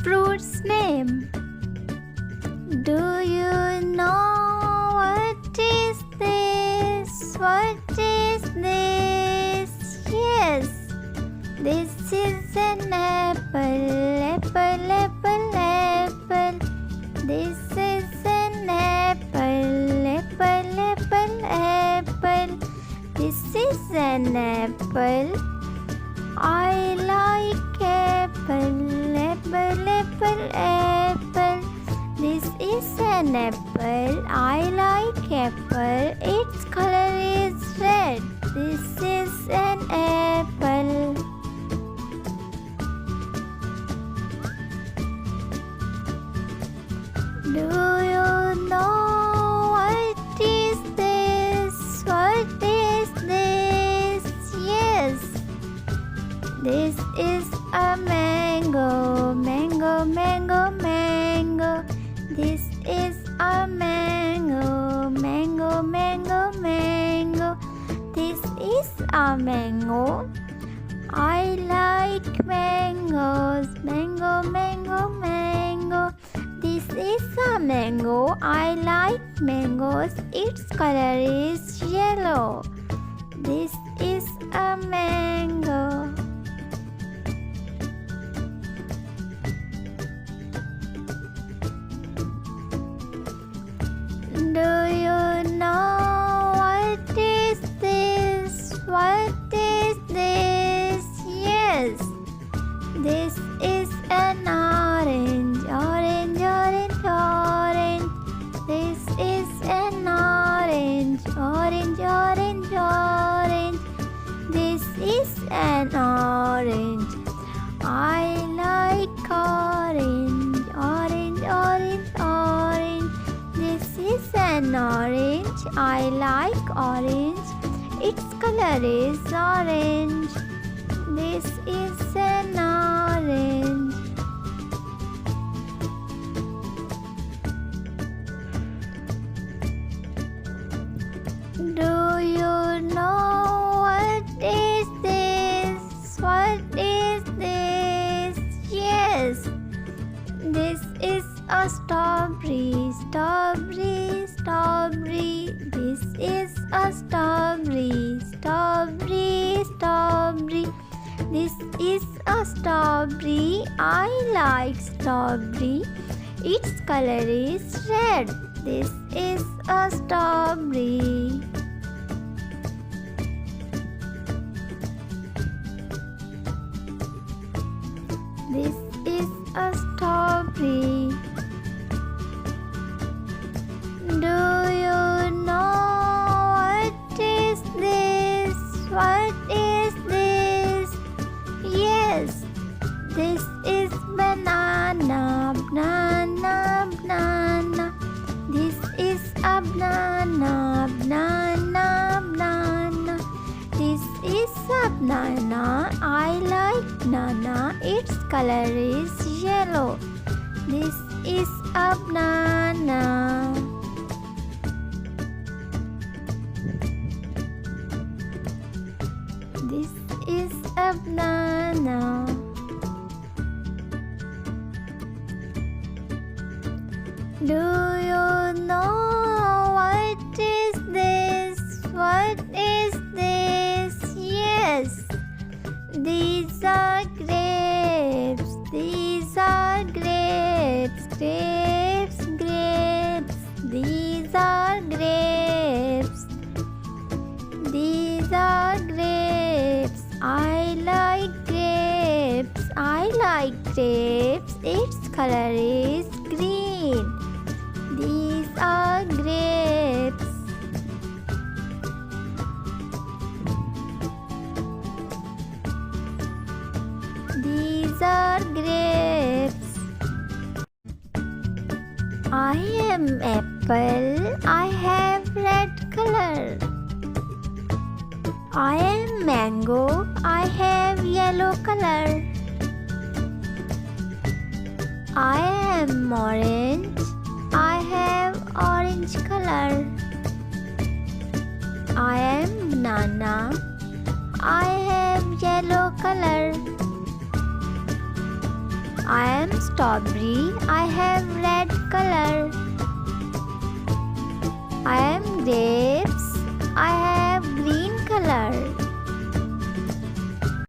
fruit's name? Do you know what is this? What is this? Yes, this is an apple. Apple, apple, apple. This is an apple. Apple, apple, apple. This is an apple. I like apple. Apple, apple, apple. This is an apple. I like apple. Its color is red. This is an apple. Do you know what is this? What is this? Yes, this is a mango. Mango, mango, mango. This is a mango. Mango, mango, mango. This is a mango. I like mangoes. Mango, mango, mango. This is a mango. I like mangoes. Its color is yellow. This is a mango. Do you know what is this? What is this? Yes, this is an orange. Orange, orange, orange. This is an orange. Orange, orange, orange. This is an orange. I like orange. Orange, orange, orange. This is an orange. I like orange. Its color is orange. This is an orange. Do you know what is this? What is this? Yes, this is a strawberry. Strawberry, strawberry. This is a strawberry. Strawberry, strawberry. This is a strawberry. I like strawberry. Its color is red. This is a strawberry. This is a strawberry. Do you know what is this? What is this? Yes, this is banana. Banana, banana. This is a banana. Banana, banana. This is a banana. I like banana. Its color is yellow. This is a banana. This is a banana. Do you know what is this? What is this? Yes, these are grapes. These are grapes. Grapes, grapes. These are grapes. These are grapes. I like grapes. I like grapes. Its color is green. These are grapes. These are grapes. I am apple. I have red color. I am mango. I have yellow color. I am orange. I have orange color. I am banana. I have yellow color. I am strawberry. I have red color.